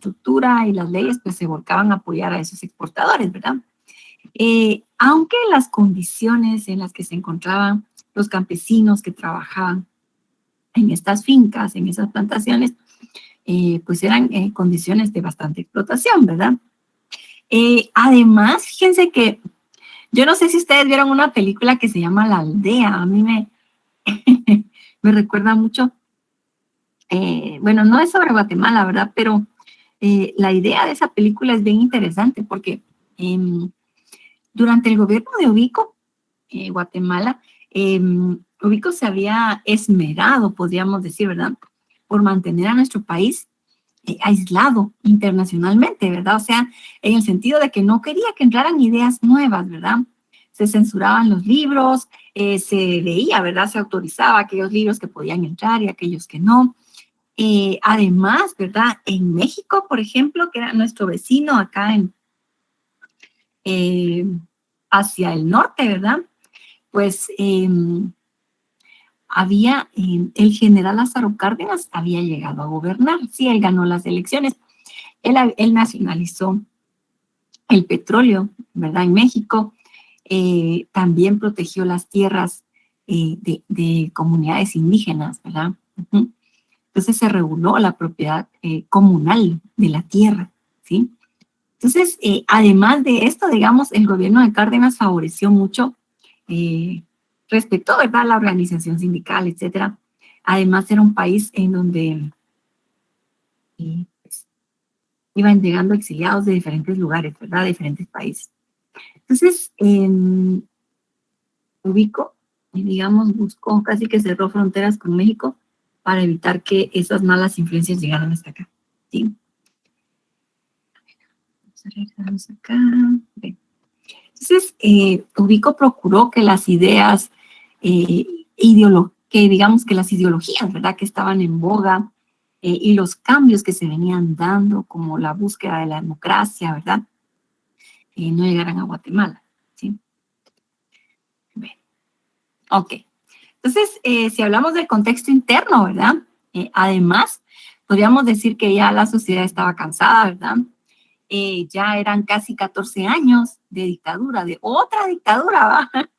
estructura y las leyes pues se volcaban a apoyar a esos exportadores, ¿verdad? Aunque las condiciones en las que se encontraban los campesinos que trabajaban en estas fincas, en esas plantaciones, pues eran condiciones de bastante explotación, ¿verdad? Además, fíjense que yo no sé si ustedes vieron una película que se llama La Aldea. A mí me recuerda mucho, bueno, no es sobre Guatemala, ¿verdad? Pero la idea de esa película es bien interesante porque durante el gobierno de Ubico, Guatemala, Ubico se había esmerado, podríamos decir, ¿verdad? Por mantener a nuestro país aislado internacionalmente, ¿verdad? O sea, en el sentido de que no quería que entraran ideas nuevas, ¿verdad? Se censuraban los libros, se veía, ¿verdad? Se autorizaba aquellos libros que podían entrar y aquellos que no. Además, ¿verdad? En México, por ejemplo, que era nuestro vecino acá eh, hacia el norte, ¿verdad? Pues el general Lázaro Cárdenas había llegado a gobernar. Sí, él ganó las elecciones. Él nacionalizó el petróleo, ¿verdad? En México. También protegió las tierras de comunidades indígenas, ¿verdad? Uh-huh. Entonces se reguló la propiedad comunal de la tierra, ¿sí? Entonces, además de esto, digamos, el gobierno de Cárdenas favoreció mucho, respetó, ¿verdad?, la organización sindical, etcétera. Además, era un país en donde pues, iban llegando exiliados de diferentes lugares, ¿verdad?, de diferentes países. Entonces, Ubico, digamos, buscó, casi que cerró fronteras con México para evitar que esas malas influencias llegaran hasta acá, ¿sí? Vamos a regresarnos acá. Bien. Entonces, Ubico procuró que las ideas, que digamos que las ideologías, ¿verdad?, que estaban en boga y los cambios que se venían dando, como la búsqueda de la democracia, ¿verdad?, no llegaran a Guatemala, ¿sí? Bien. Ok. Entonces, si hablamos del contexto interno, ¿verdad? Además, podríamos decir que ya la sociedad estaba cansada, ¿verdad? Ya eran casi 14 años de dictadura, de otra dictadura, ¿verdad?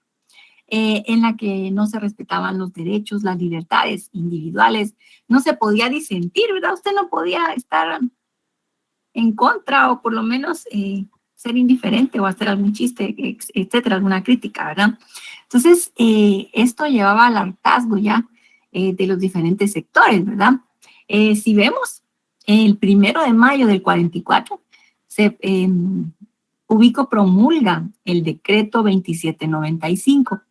En la que no se respetaban los derechos, las libertades individuales, no se podía disentir, ¿verdad? Usted no podía estar en contra o por lo menos ser indiferente o hacer algún chiste, etcétera, alguna crítica, ¿verdad? Entonces, esto llevaba al hartazgo ya de los diferentes sectores, ¿verdad? Si vemos, el 1 de mayo del 44, Ubico promulga el decreto 2795.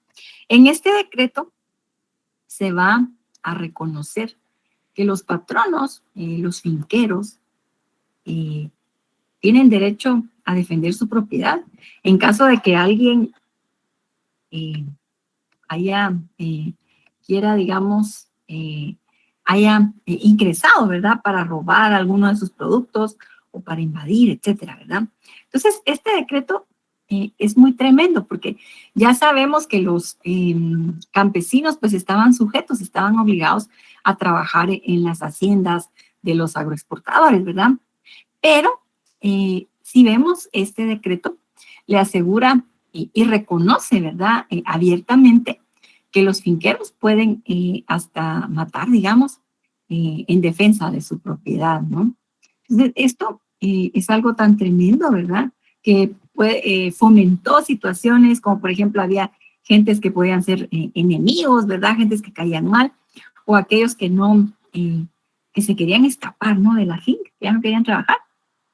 En este decreto se va a reconocer que los patronos, los finqueros, tienen derecho a defender su propiedad en caso de que alguien quiera, digamos, haya ingresado, ¿verdad?, para robar alguno de sus productos o para invadir, etcétera, ¿verdad? Entonces, este decreto es muy tremendo porque ya sabemos que los campesinos pues estaban sujetos, estaban obligados a trabajar en las haciendas de los agroexportadores, ¿verdad? Pero si vemos este decreto, le asegura y reconoce, ¿verdad?, abiertamente que los finqueros pueden hasta matar, digamos, en defensa de su propiedad, ¿no? Entonces, esto es algo tan tremendo, ¿verdad?, que fomentó situaciones como, por ejemplo, había gentes que podían ser enemigos, ¿verdad?, gentes que caían mal, o aquellos que no, que se querían escapar, ¿no?, de la finca, que ya no querían trabajar,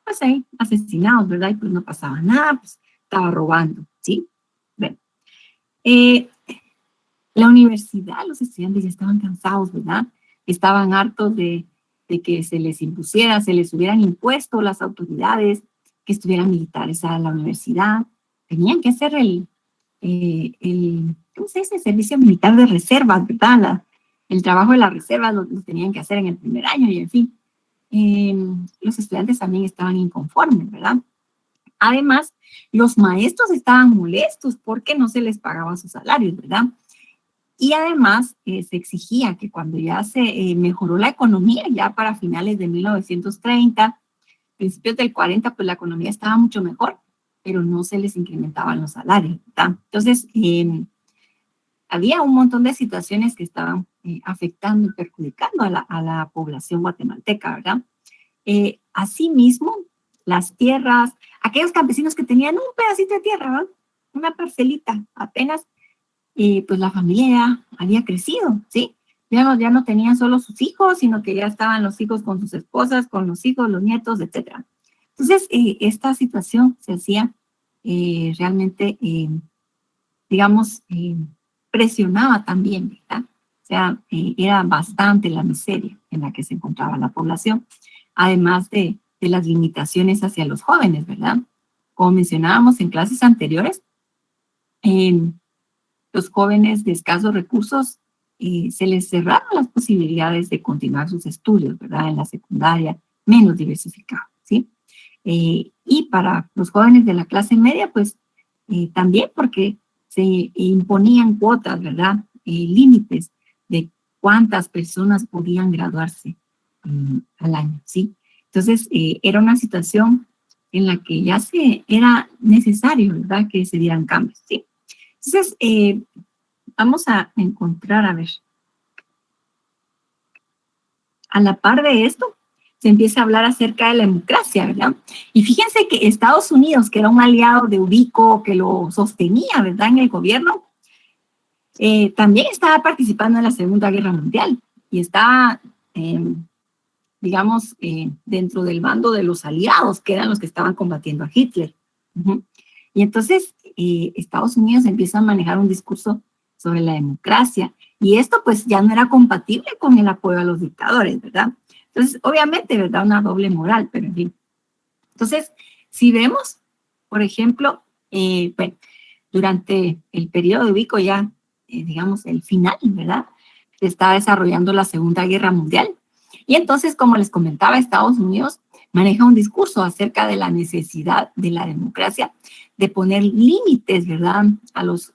pues ahí asesinados, ¿verdad? Y pues no pasaba nada, pues estaba robando, ¿sí? Bueno, la universidad, los estudiantes ya estaban cansados, ¿verdad? Estaban hartos de que se les impusiera, se les hubieran impuesto las autoridades, que estuvieran militares a la universidad. Tenían que hacer ¿cómo se dice? El servicio militar de reservas, ¿verdad? El trabajo de la reserva lo tenían que hacer en el primer año y en fin. Los estudiantes también estaban inconformes, ¿verdad? Además, los maestros estaban molestos porque no se les pagaba sus salarios, ¿verdad? Y además se exigía que cuando ya se mejoró la economía, ya para finales de 1930, principios del 40, pues la economía estaba mucho mejor, pero no se les incrementaban los salarios, ¿verdad? Entonces, había un montón de situaciones que estaban afectando y perjudicando a la población guatemalteca, ¿verdad? Asimismo, las tierras, aquellos campesinos que tenían un pedacito de tierra, ¿verdad? Una parcelita apenas, pues la familia había crecido, ¿sí? Ya no tenían solo sus hijos, sino que ya estaban los hijos con sus esposas, con los hijos, los nietos, etc. Entonces, esta situación se hacía realmente, digamos, presionaba también, ¿verdad? O sea, era bastante la miseria en la que se encontraba la población, además de las limitaciones hacia los jóvenes, ¿verdad? Como mencionábamos en clases anteriores, los jóvenes de escasos recursos se les cerraron las posibilidades de continuar sus estudios, ¿verdad? En la secundaria, menos diversificado, ¿sí? Y para los jóvenes de la clase media, pues también porque se imponían cuotas, ¿verdad? Límites de cuántas personas podían graduarse al año, ¿sí? Entonces, era una situación en la que ya era necesario, ¿verdad? Que se dieran cambios, ¿sí? Entonces, vamos a encontrar, a ver, a la par de esto, se empieza a hablar acerca de la democracia, ¿verdad? Y fíjense que Estados Unidos, que era un aliado de Ubico, que lo sostenía, ¿verdad? En el gobierno, también estaba participando en la Segunda Guerra Mundial y estaba, digamos, dentro del bando de los aliados, que eran los que estaban combatiendo a Hitler. Y entonces Estados Unidos empieza a manejar un discurso sobre la democracia, y esto pues ya no era compatible con el apoyo a los dictadores, ¿verdad? Entonces, obviamente, ¿verdad? Una doble moral, pero en fin. Entonces, si vemos, por ejemplo, bueno, durante el periodo de Ubico ya, digamos, el final, ¿verdad? Se está desarrollando la Segunda Guerra Mundial. Y entonces, como les comentaba, Estados Unidos maneja un discurso acerca de la necesidad de la democracia, de poner límites, ¿verdad? A los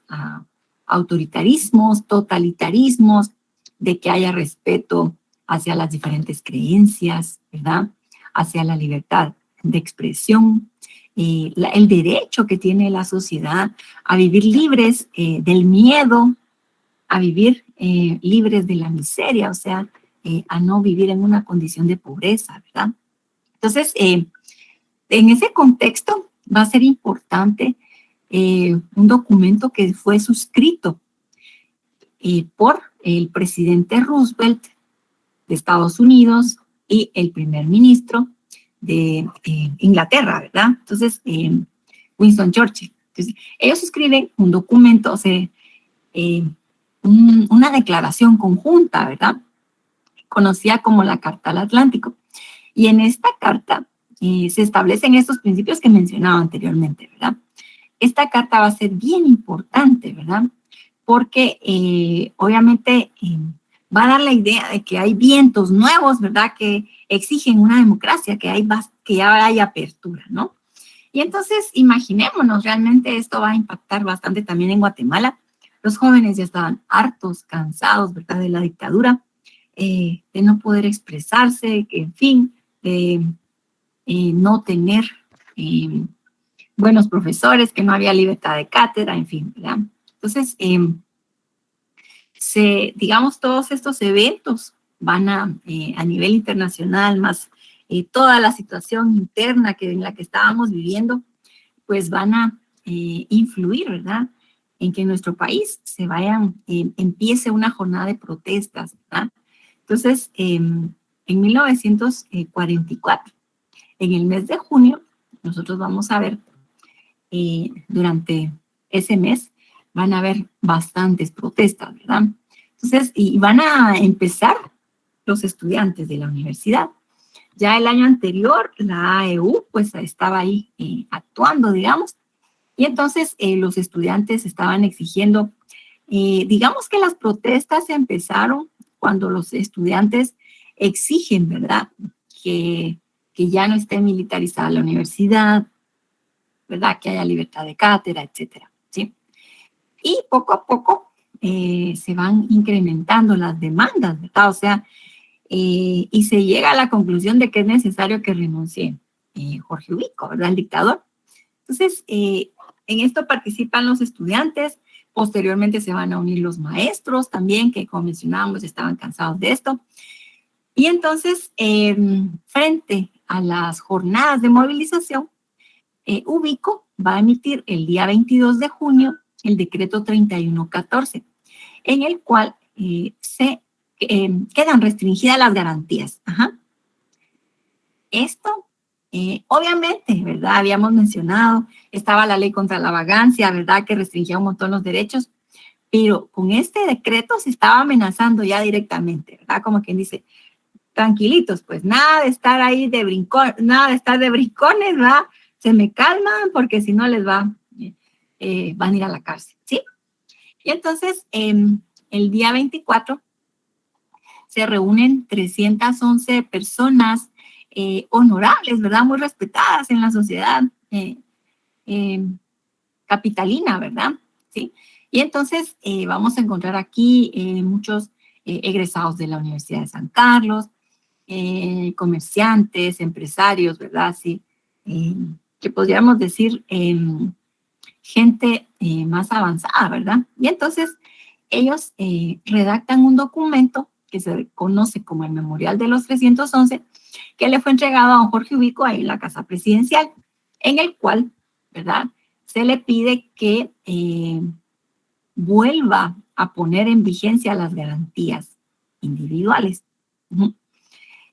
autoritarismos, totalitarismos, de que haya respeto hacia las diferentes creencias, ¿verdad? Hacia la libertad de expresión, el derecho que tiene la sociedad a vivir libres del miedo, a vivir libres de la miseria, o sea, a no vivir en una condición de pobreza, ¿verdad? Entonces, en ese contexto va a ser importante un documento que fue suscrito por el presidente Roosevelt de Estados Unidos y el primer ministro de Inglaterra, ¿verdad? Entonces, Winston Churchill. Entonces, ellos suscriben un documento, o sea, una declaración conjunta, ¿verdad? Conocida como la Carta al Atlántico. Y en esta carta se establecen estos principios que mencionaba anteriormente, ¿verdad? Esta carta va a ser bien importante, ¿verdad? Porque obviamente va a dar la idea de que hay vientos nuevos, ¿verdad? Que exigen una democracia, que ya hay apertura, ¿no? Y entonces, imaginémonos, realmente esto va a impactar bastante también en Guatemala. Los jóvenes ya estaban hartos, cansados, ¿verdad? De la dictadura, de no poder expresarse, que en fin, de no tener buenos profesores, que no había libertad de cátedra, en fin, ¿verdad? Entonces, digamos, todos estos eventos van a nivel internacional, más toda la situación interna en la que estábamos viviendo, pues van a influir, ¿verdad? En que en nuestro país empiece una jornada de protestas, ¿verdad? Entonces, en 1944, en el mes de junio, nosotros vamos a ver, durante ese mes, van a haber bastantes protestas, ¿verdad? Entonces, y van a empezar los estudiantes de la universidad. Ya el año anterior, la AEU, pues estaba ahí actuando, digamos, y entonces los estudiantes estaban exigiendo, digamos que las protestas empezaron cuando los estudiantes exigen, ¿verdad? Que ya no esté militarizada la universidad, ¿verdad? Que haya libertad de cátedra, etcétera, ¿sí? Y poco a poco se van incrementando las demandas, ¿verdad? O sea, y se llega a la conclusión de que es necesario que renuncien Jorge Ubico, ¿verdad? El dictador. Entonces, en esto participan los estudiantes, posteriormente se van a unir los maestros también, que como mencionábamos, estaban cansados de esto. Y entonces, frente a las jornadas de movilización, Ubico va a emitir el día 22 de junio el decreto 3114, en el cual se quedan restringidas las garantías. Ajá. Esto, obviamente, ¿verdad? Habíamos mencionado, estaba la ley contra la vagancia, ¿verdad? Que restringía un montón los derechos, pero con este decreto se estaba amenazando ya directamente, ¿verdad? Como quien dice, tranquilitos, pues nada de estar ahí de brincón, nada de estar de brincones, ¿verdad? Se me calman porque si no les van a ir a la cárcel, ¿sí? Y entonces, el día 24 se reúnen 311 personas honorables, ¿verdad? Muy respetadas en la sociedad capitalina, ¿verdad? ¿Sí? Y entonces vamos a encontrar aquí muchos egresados de la Universidad de San Carlos, comerciantes, empresarios, ¿verdad? Sí, que podríamos decir gente más avanzada, ¿verdad? Y entonces ellos redactan un documento que se conoce como el Memorial de los 311, que le fue entregado a don Jorge Ubico ahí en la Casa Presidencial, en el cual, ¿verdad?, se le pide que vuelva a poner en vigencia las garantías individuales.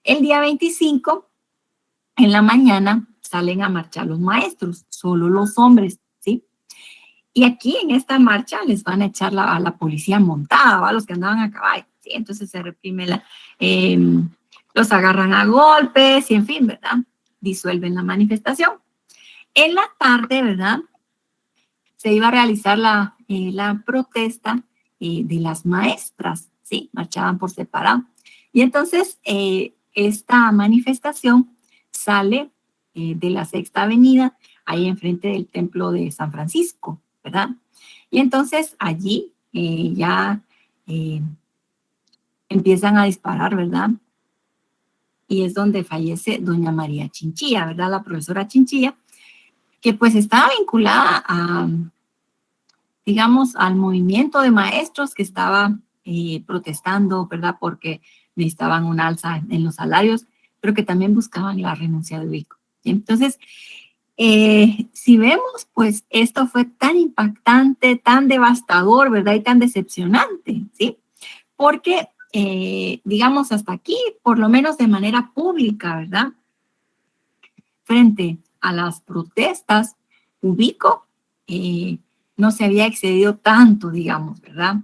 El día 25, en la mañana, salen a marchar los maestros, solo los hombres, ¿sí? Y aquí en esta marcha les van a echar a la policía montada, a los que andaban a caballo, ¿sí? Entonces se reprime los agarran a golpes y en fin, ¿verdad? Disuelven la manifestación. En la tarde, ¿verdad?, se iba a realizar la protesta de las maestras, ¿sí? Marchaban por separado. Y entonces esta manifestación sale de la Sexta Avenida, ahí enfrente del Templo de San Francisco, ¿verdad? Y entonces allí ya empiezan a disparar, ¿verdad? Y es donde fallece doña María Chinchilla, ¿verdad? La profesora Chinchilla, que pues estaba vinculada a, digamos, al movimiento de maestros que estaba protestando, ¿verdad? Porque necesitaban un alza en los salarios, pero que también buscaban la renuncia de Ubico. Entonces, si vemos, pues esto fue tan impactante, tan devastador, ¿verdad? Y tan decepcionante, ¿sí? Porque, digamos, hasta aquí, por lo menos de manera pública, ¿verdad?, frente a las protestas, Ubico no se había excedido tanto, digamos, ¿verdad?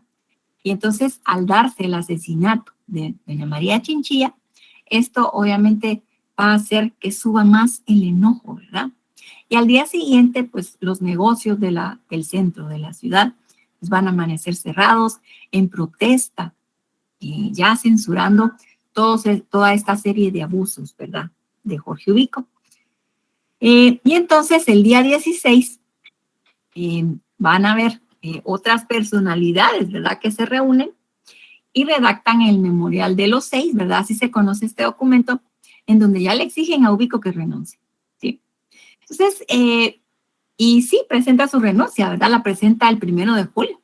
Y entonces, al darse el asesinato de doña María Chinchilla, esto obviamente va a hacer que suba más el enojo, ¿verdad? Y al día siguiente, pues los negocios del centro de la ciudad pues, van a amanecer cerrados en protesta, ya censurando toda esta serie de abusos, ¿verdad?, de Jorge Ubico. Y entonces el día 16 van a haber otras personalidades, ¿verdad?, que se reúnen y redactan el Memorial de los 6, ¿verdad? Así se conoce este documento, en donde ya le exigen a Ubico que renuncie, ¿sí? Entonces, y sí, presenta su renuncia, ¿verdad? La presenta el 1 de julio,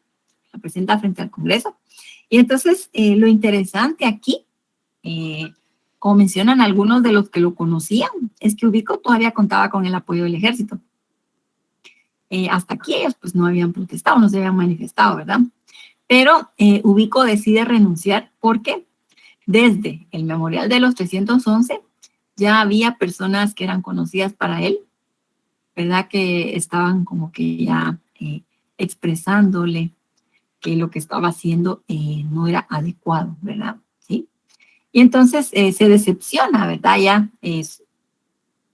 la presenta frente al Congreso. Y entonces, lo interesante aquí, como mencionan algunos de los que lo conocían, es que Ubico todavía contaba con el apoyo del ejército. Hasta aquí ellos pues no habían protestado, no se habían manifestado, ¿verdad? Pero Ubico decide renunciar porque desde el Memorial de los 311 ya había personas que eran conocidas para él, ¿verdad? Que estaban como que ya expresándole que lo que estaba haciendo no era adecuado, ¿verdad? ¿Sí? Y entonces se decepciona, ¿verdad? Ya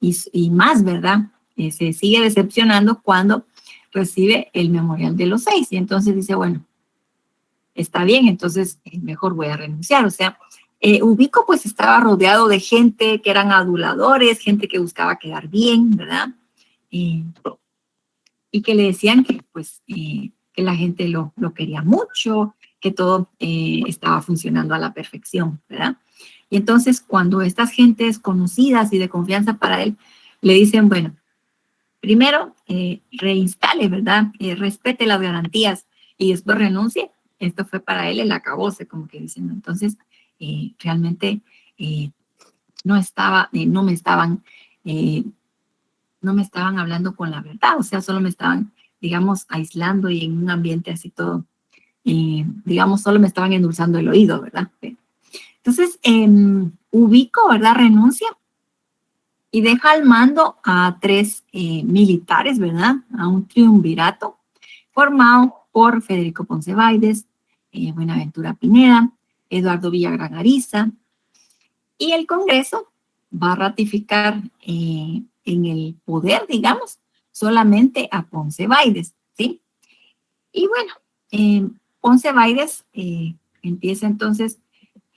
y más, ¿verdad? Se sigue decepcionando cuando recibe el Memorial de los 6 y entonces dice, bueno, está bien, entonces mejor voy a renunciar. O sea, Ubico pues estaba rodeado de gente que eran aduladores, gente que buscaba quedar bien, ¿verdad? Y que le decían que pues que la gente lo quería mucho, que todo estaba funcionando a la perfección, ¿verdad? Y entonces cuando estas gentes conocidas y de confianza para él le dicen, bueno, primero reinstale, ¿verdad? Respete las garantías y después renuncie. Esto fue para él el acabose, como que diciendo. Entonces, realmente no estaba, eh, no me estaban hablando con la verdad, o sea, solo me estaban, digamos, aislando y en un ambiente así todo, digamos, solo me estaban endulzando el oído, ¿verdad? Entonces, Ubico, ¿verdad? Renuncia y deja al mando a 3 militares, ¿verdad? A un triunvirato formado por Federico Ponce Báides, Buenaventura Pineda, Eduardo Villagrán Ariza, y el Congreso va a ratificar en el poder, digamos, solamente a Ponce Báides, ¿sí? Y bueno, Ponce Báides empieza entonces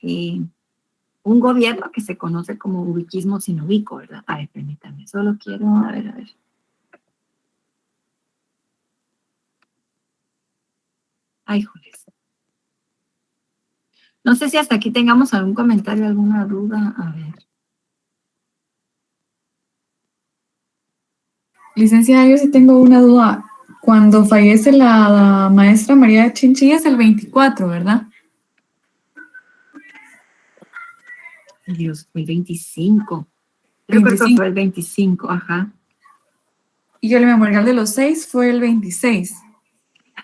un gobierno que se conoce como ubiquismo sin ubico, ¿verdad? A ver, permítanme, solo quiero, a ver. Ay, joder. No sé si hasta aquí tengamos algún comentario, alguna duda. A ver. Licenciada, yo sí tengo una duda. Cuando fallece la maestra María Chinchilla es el 24, ¿verdad? Dios, fue el 25. Yo creo que 25. fue el 25, ajá. Y el memorial de los 6 fue el 26.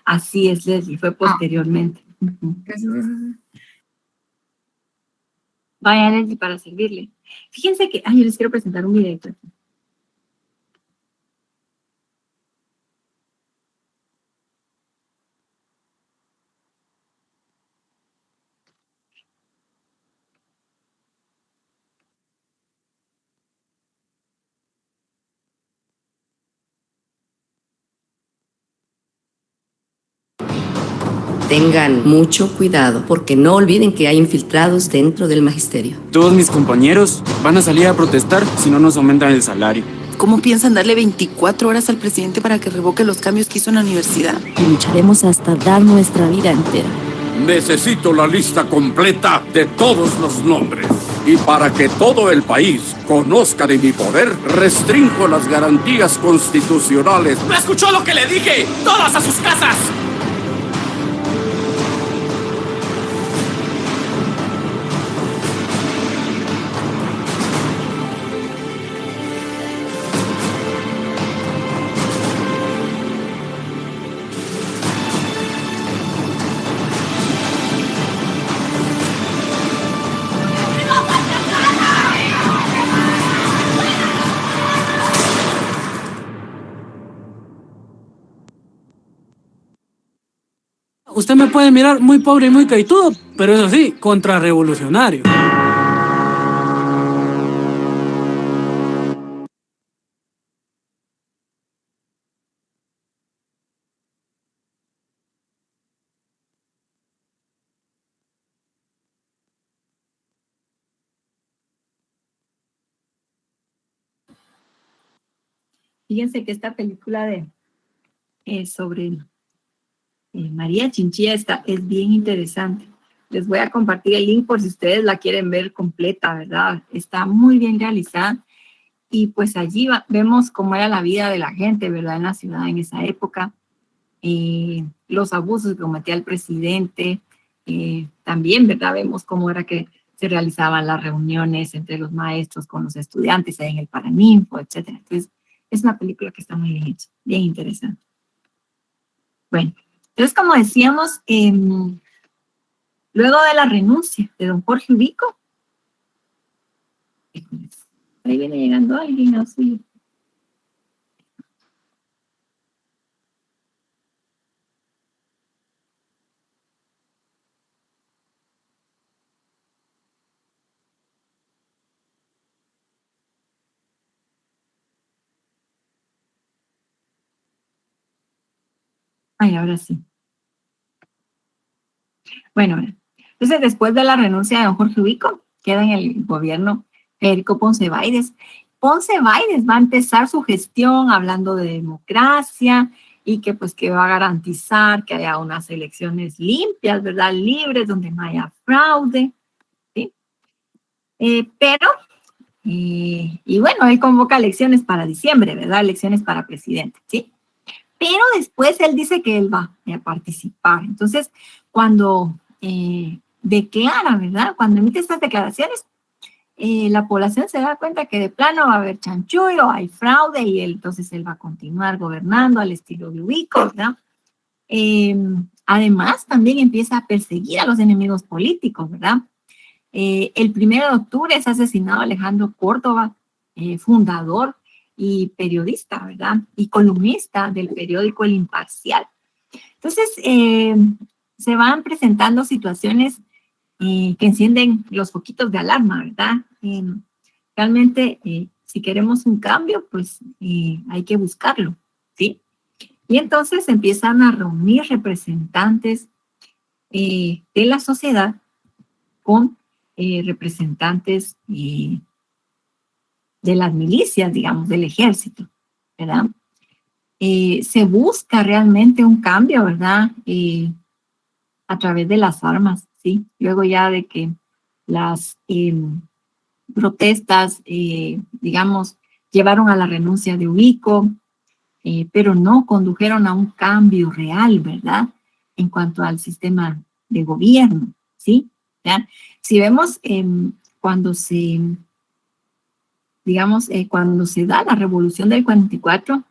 Así es, Leslie, fue Ah, posteriormente. gracias, gracias. Vaya, Leslie, para servirle. Fíjense que, ay, yo les quiero presentar un video. Tengan mucho cuidado porque no olviden que hay infiltrados dentro del magisterio. Todos mis compañeros van a salir a protestar si no nos aumentan el salario. ¿Cómo piensan darle 24 horas al presidente para que revoque los cambios que hizo en la universidad? Y lucharemos hasta dar nuestra vida entera. Necesito la lista completa de todos los nombres. Y para que todo el país conozca de mi poder, restringo las garantías constitucionales. ¿No escuchó lo que le dije? ¡Todas a sus casas! Usted me puede mirar muy pobre y muy caitudo, pero eso sí, contrarrevolucionario. Fíjense que esta película sobre María Chinchilla es bien interesante. Les voy a compartir el link por si ustedes la quieren ver completa, ¿verdad? Está muy bien realizada. Y pues allí vemos cómo era la vida de la gente, ¿verdad? En la ciudad en esa época. Los abusos que cometía el presidente. También, ¿verdad? Vemos cómo era que se realizaban las reuniones entre los maestros con los estudiantes ahí en el Paraninfo, etc. Entonces, es una película que está muy bien hecha, bien interesante. Bueno, entonces, como decíamos, luego de la renuncia de don Jorge Ubico, ahí viene llegando alguien así. Ay, ahora sí. Bueno, entonces después de la renuncia de don Jorge Ubico, queda en el gobierno Federico Ponce Báides. Ponce Báides va a empezar su gestión hablando de democracia y que pues que va a garantizar que haya unas elecciones limpias, ¿verdad? Libres, donde no haya fraude, ¿sí? Pero Y bueno, él convoca elecciones para diciembre, ¿verdad? Elecciones para presidente, ¿sí? Pero después él dice que él va a participar. Entonces, cuando declara, ¿verdad? Cuando emite estas declaraciones, la población se da cuenta que de plano va a haber chanchullo, hay fraude, y entonces él va a continuar gobernando al estilo de Ubico, ¿verdad? Además, también empieza a perseguir a los enemigos políticos, ¿verdad? El 1 de octubre es asesinado Alejandro Córdoba, fundador y periodista, ¿verdad? Y columnista del periódico El Imparcial. Entonces, se van presentando situaciones que encienden los foquitos de alarma, ¿verdad? Realmente, si queremos un cambio, pues hay que buscarlo, ¿sí? Y entonces empiezan a reunir representantes de la sociedad con representantes de las milicias, digamos, del ejército, ¿verdad? Se busca realmente un cambio, ¿verdad? A través de las armas, ¿sí? Luego ya de que las protestas, digamos, llevaron a la renuncia de Ubico, pero no condujeron a un cambio real, ¿verdad? En cuanto al sistema de gobierno, ¿sí? ¿Ya? Si vemos cuando se, digamos, cuando se da la revolución del 44,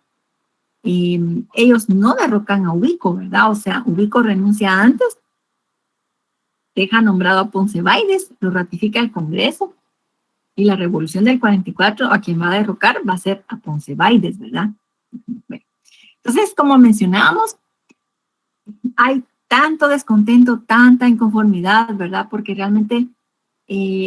ellos no derrocan a Ubico, ¿verdad? O sea, Ubico renuncia antes, deja nombrado a Ponce Baides, lo ratifica el Congreso, y la revolución del 44 a quien va a derrocar va a ser a Ponce Baides, ¿verdad? Bueno, entonces, como mencionábamos, hay tanto descontento, tanta inconformidad, ¿verdad? Porque realmente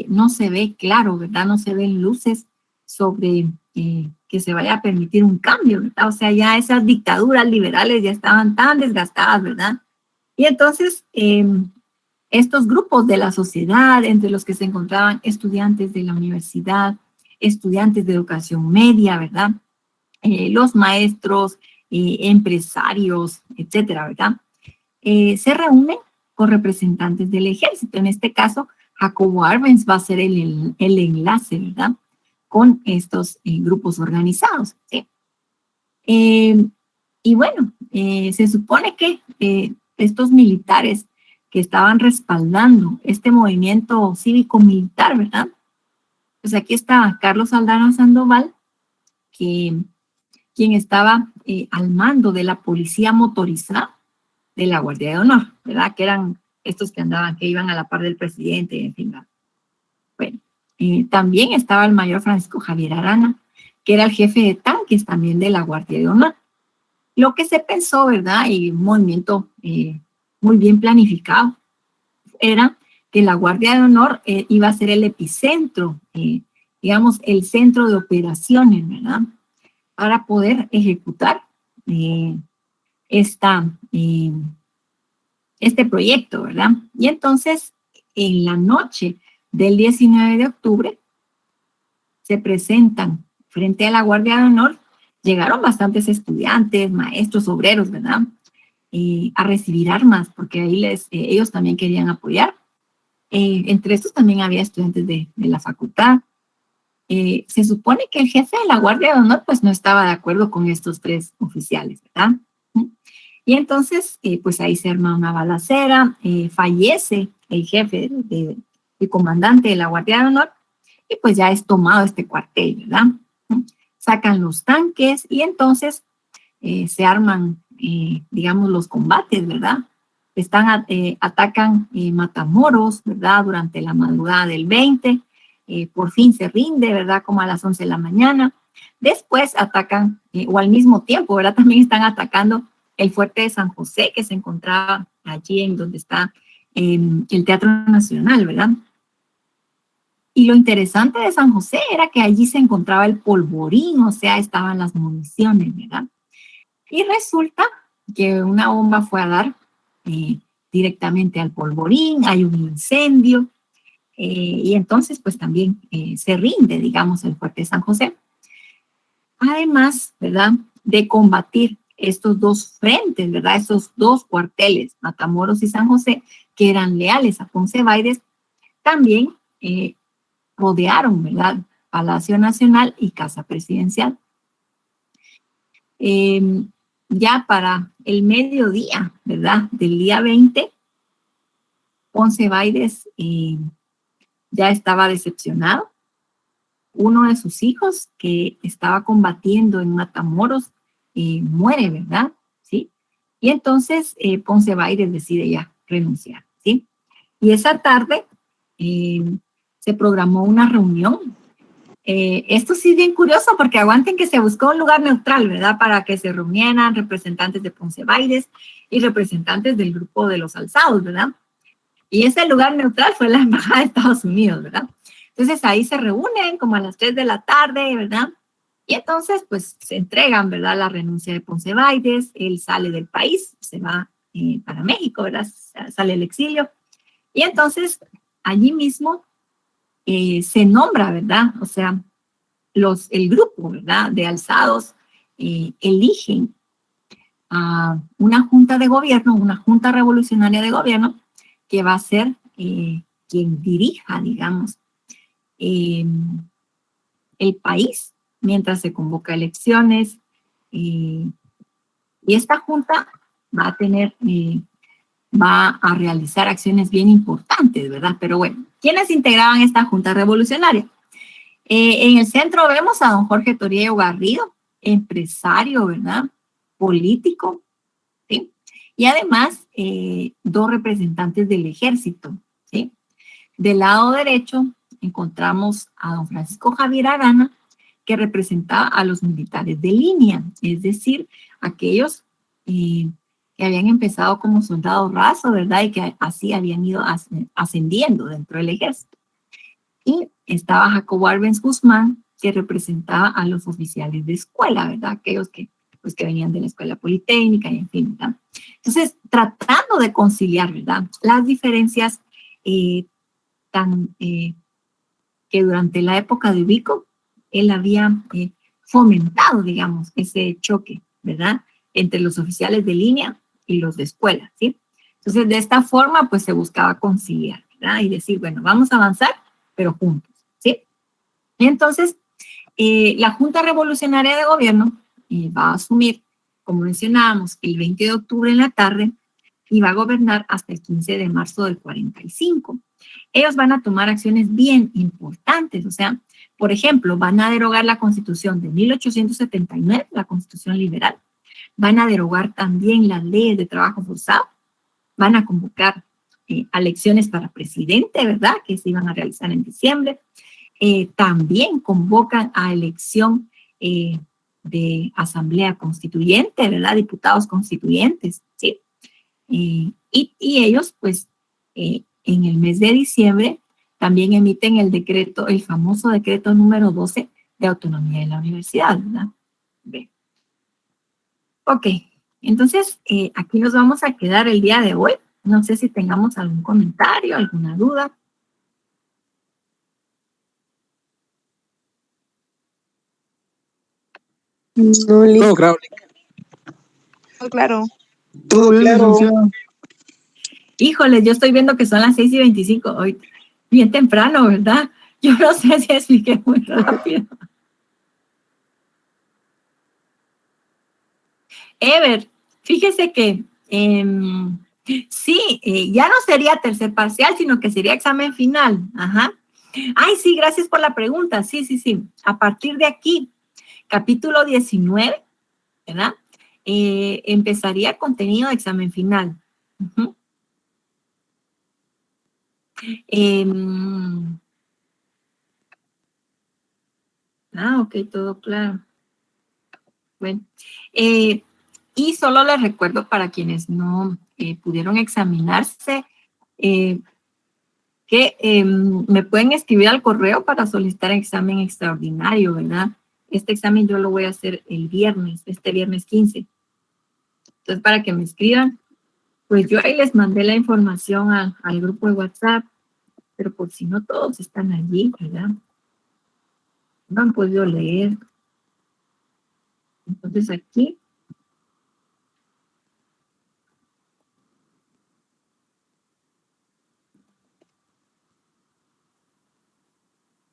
no se ve claro, ¿verdad? No se ven luces sobre que se vaya a permitir un cambio, ¿verdad? O sea, ya esas dictaduras liberales ya estaban tan desgastadas, ¿verdad? Y entonces, estos grupos de la sociedad, entre los que se encontraban estudiantes de la universidad, estudiantes de educación media, ¿verdad? Los maestros, empresarios, etcétera, ¿verdad? Se reúnen con representantes del ejército. En este caso, Jacobo Arbenz va a ser el enlace, ¿verdad? Con estos grupos organizados, ¿sí? Y bueno, se supone que estos militares que estaban respaldando este movimiento cívico-militar, ¿verdad? Pues aquí está Carlos Aldana Sandoval, quien estaba al mando de la policía motorizada de la Guardia de Honor, ¿verdad? Que eran estos que andaban, que iban a la par del presidente, en fin. Bueno, también estaba el mayor Francisco Javier Arana, que era el jefe de tanques también de la Guardia de Honor. Lo que se pensó, ¿verdad? Y un movimiento muy bien planificado, era que la Guardia de Honor iba a ser el epicentro, digamos, el centro de operaciones, ¿verdad? Para poder ejecutar este proyecto, ¿verdad? Y entonces, en la noche del 19 de octubre, se presentan frente a la Guardia de Honor, llegaron bastantes estudiantes, maestros, obreros, ¿verdad? A recibir armas, porque ahí ellos también querían apoyar. Entre estos también había estudiantes de la facultad. Se supone que el jefe de la Guardia de Honor pues no estaba de acuerdo con estos tres oficiales, ¿verdad? Y entonces, pues ahí se arma una balacera, fallece el jefe, el comandante de la Guardia de Honor, y pues ya es tomado este cuartel, ¿verdad? Sacan los tanques y entonces se arman, digamos, los combates, ¿verdad? Atacan Matamoros, ¿verdad? Durante la madrugada del 20, por fin se rinde, ¿verdad? Como a las 11 de la mañana. Después atacan, o al mismo tiempo, ¿verdad? También están atacando el fuerte de San José, que se encontraba allí en donde está el Teatro Nacional, ¿verdad? Y lo interesante de San José era que allí se encontraba el polvorín, o sea, estaban las municiones, ¿verdad? Y resulta que una bomba fue a dar directamente al polvorín, hay un incendio, y entonces pues también se rinde, digamos, el fuerte de San José. Además, ¿verdad?, de combatir estos dos frentes, ¿verdad?, estos dos cuarteles, Matamoros y San José, que eran leales a Ponce Baides, también rodearon, ¿verdad?, Palacio Nacional y Casa Presidencial. Ya para el mediodía, ¿verdad? Del día 20, Ponce Baides ya estaba decepcionado. Uno de sus hijos, que estaba combatiendo en Matamoros, muere, ¿verdad? ¿Sí? Y entonces Ponce Baides decide ya renunciar, ¿sí? Y esa tarde se programó una reunión. Esto sí es bien curioso porque aguanten que se buscó un lugar neutral, ¿verdad? Para que se reunieran representantes de Ponce Baides y representantes del grupo de los alzados, ¿verdad? Y ese lugar neutral fue la Embajada de Estados Unidos, ¿verdad? Entonces ahí se reúnen como a las 3 de la tarde, ¿verdad? Y entonces pues se entregan, ¿verdad? La renuncia de Ponce Baides, él sale del país, se va para México, ¿verdad? Sale al exilio. Y entonces allí mismo se nombra, ¿verdad? O sea, el grupo, ¿verdad? De alzados eligen a una junta de gobierno, una junta revolucionaria de gobierno, que va a ser quien dirija, digamos, el país mientras se convoca elecciones. Y esta junta va a realizar acciones bien importantes, ¿verdad? Pero bueno, ¿quiénes integraban esta junta revolucionaria? En el centro vemos a don Jorge Toriello Garrido, empresario, ¿verdad? Político, ¿sí? Y además, dos representantes del ejército, ¿sí? Del lado derecho encontramos a don Francisco Javier Arana, que representaba a los militares de línea, es decir, aquellos que habían empezado como soldados rasos, ¿verdad? Y que así habían ido ascendiendo dentro del ejército. Y estaba Jacobo Arbenz Guzmán, que representaba a los oficiales de escuela, ¿verdad? Aquellos que venían de la escuela politécnica y en fin, ¿verdad? Entonces, tratando de conciliar, ¿verdad? Las diferencias que durante la época de Ubico, él había fomentado, digamos, ese choque, ¿verdad? Entre los oficiales de línea y los de escuela, ¿sí? Entonces, de esta forma, pues se buscaba conciliar, ¿verdad? Y decir, bueno, vamos a avanzar, pero juntos, ¿sí? Y entonces, la Junta Revolucionaria de Gobierno va a asumir, como mencionábamos, el 20 de octubre en la tarde y va a gobernar hasta el 15 de marzo del 45. Ellos van a tomar acciones bien importantes, o sea, por ejemplo, van a derogar la Constitución de 1879, la Constitución Liberal, van a derogar también las leyes de trabajo forzado, van a convocar a elecciones para presidente, ¿verdad?, que se iban a realizar en diciembre. También convocan a elección de asamblea constituyente, ¿verdad?, diputados constituyentes, ¿sí? Y ellos, pues, en el mes de diciembre también emiten el decreto, el famoso decreto número 12 de autonomía de la universidad, ¿verdad? Bien. Ok, entonces aquí nos vamos a quedar el día de hoy. No sé si tengamos algún comentario, alguna duda. No, Todo claro. claro. Todo bien, licenciado. Híjole, yo estoy viendo que son las 6:25 hoy. Bien temprano, ¿verdad? Yo no sé si expliqué muy rápido. Ever, fíjese que sí, ya no sería tercer parcial, sino que sería examen final. Ajá. Ay, sí, gracias por la pregunta. Sí, sí, sí. A partir de aquí, capítulo 19, ¿verdad? Empezaría contenido de examen final. Uh-huh. Ok, todo claro. Bueno, y solo les recuerdo para quienes no pudieron examinarse, que me pueden escribir al correo para solicitar examen extraordinario, ¿verdad? Este examen yo lo voy a hacer el viernes, este viernes 15. Entonces, para que me escriban, pues yo ahí les mandé la información al grupo de WhatsApp, pero por si no todos están allí, ¿verdad? No han podido leer. Entonces aquí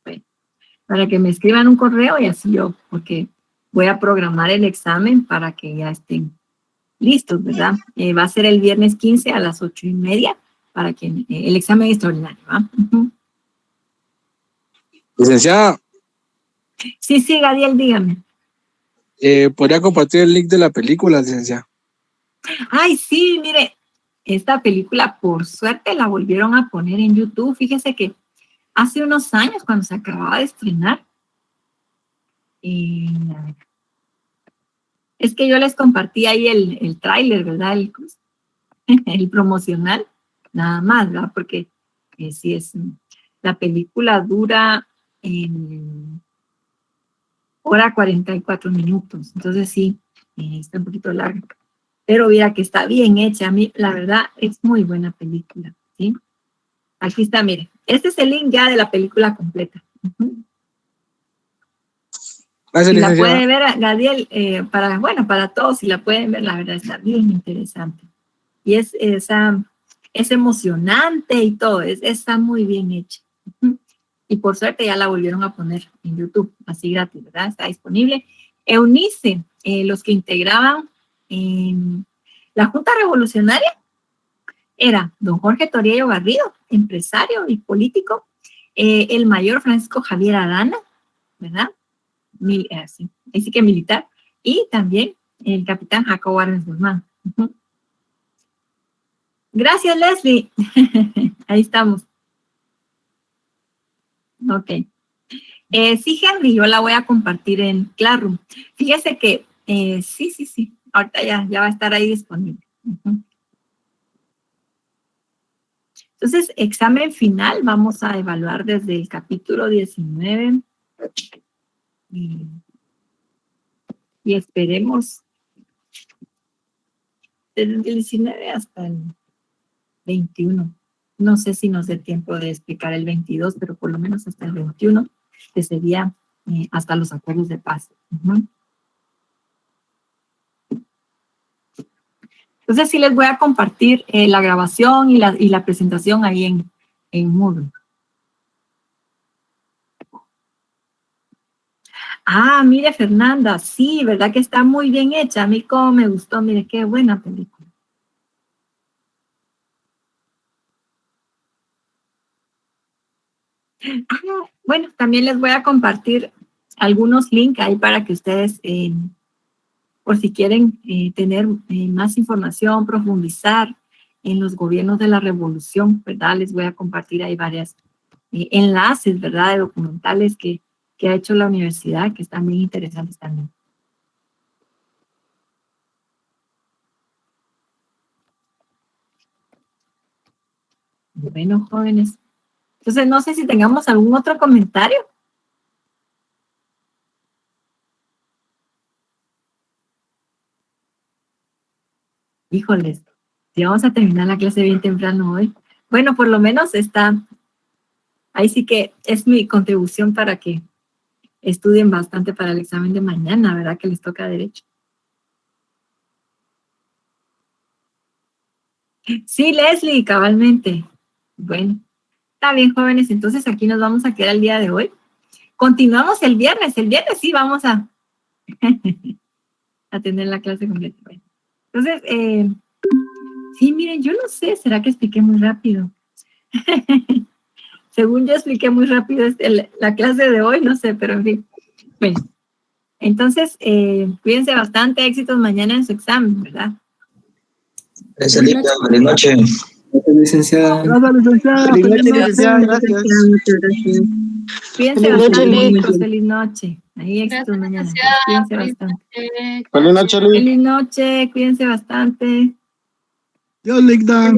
bueno, para que me escriban un correo y así yo, porque voy a programar el examen para que ya estén listos, ¿verdad? Va a ser el viernes 15 a las 8:30 para que el examen extraordinario, ¿va? Uh-huh. Licenciada. Sí, Gadiel, dígame. ¿Podría compartir el link de la película, licenciada? Ay, sí, mire, esta película por suerte la volvieron a poner en YouTube. Fíjese que hace unos años, cuando se acababa de estrenar, es que yo les compartí ahí el tráiler, ¿verdad? El promocional, nada más, ¿verdad? Porque sí es, la película dura hora 44 minutos, entonces sí, está un poquito larga, pero mira que está bien hecha. A mí, la verdad, es muy buena película, ¿sí? Aquí está, mire, este es el link ya de la película completa. Uh-huh. Gracias, si la licenciada. puede ver, Gadiel, para todos, si la pueden ver, la verdad está bien interesante. Y es emocionante y todo, está muy bien hecha. Uh-huh. Y por suerte ya la volvieron a poner en YouTube, así gratis, ¿verdad? Está disponible. Eunice, los que integraban la Junta Revolucionaria, era don Jorge Toriello Garrido, empresario y político, el mayor Francisco Javier Arana, ¿verdad? Así que militar, y también el capitán Jacobo Arbenz Guzmán. Uh-huh. Gracias, Leslie. Ahí estamos. Ok. Sí, Henry, yo la voy a compartir en Classroom. Fíjese que sí. Ahorita ya va a estar ahí disponible. Uh-huh. Entonces, examen final, vamos a evaluar desde el capítulo 19. Y esperemos desde el 19 hasta el 21. No sé si nos dé tiempo de explicar el 22, pero por lo menos hasta el 21, que sería hasta los acuerdos de paz. Uh-huh. Entonces sí les voy a compartir la grabación y la presentación ahí en Moodle. Ah, mire, Fernanda, sí, ¿verdad que está muy bien hecha? A mí como me gustó, mire, qué buena película. Bueno, también les voy a compartir algunos links ahí para que ustedes, por si quieren tener más información, profundizar en los gobiernos de la revolución, ¿verdad? Les voy a compartir ahí varios enlaces, ¿verdad? De documentales que ha hecho la universidad, que están bien interesantes también. Bueno, jóvenes. Entonces, no sé si tengamos algún otro comentario. Híjoles, si vamos a terminar la clase bien temprano hoy. Bueno, por lo menos está, ahí sí que es mi contribución para que estudien bastante para el examen de mañana, ¿verdad? Que les toca derecho. Sí, Leslie, cabalmente. Bueno, está bien, jóvenes, entonces aquí nos vamos a quedar el día de hoy. Continuamos el viernes sí vamos a tener la clase completa. Bueno, entonces, sí, miren, yo no sé, ¿será que expliqué muy rápido? Según yo expliqué muy rápido la clase de hoy, no sé, pero en fin. Bueno, entonces, cuídense bastante, éxitos mañana en su examen, ¿verdad? Gracias, Linda. Buenas noches. Gracias, licenciada. Gracias, licenciada. Feliz noche, Feliz licenciada. noche. Gracias. Cuídense bastante, feliz noche. Ahí éxitos mañana. Cuídense bastante. Feliz noche, Luis. Feliz noche, cuídense bastante. Dios, Linda.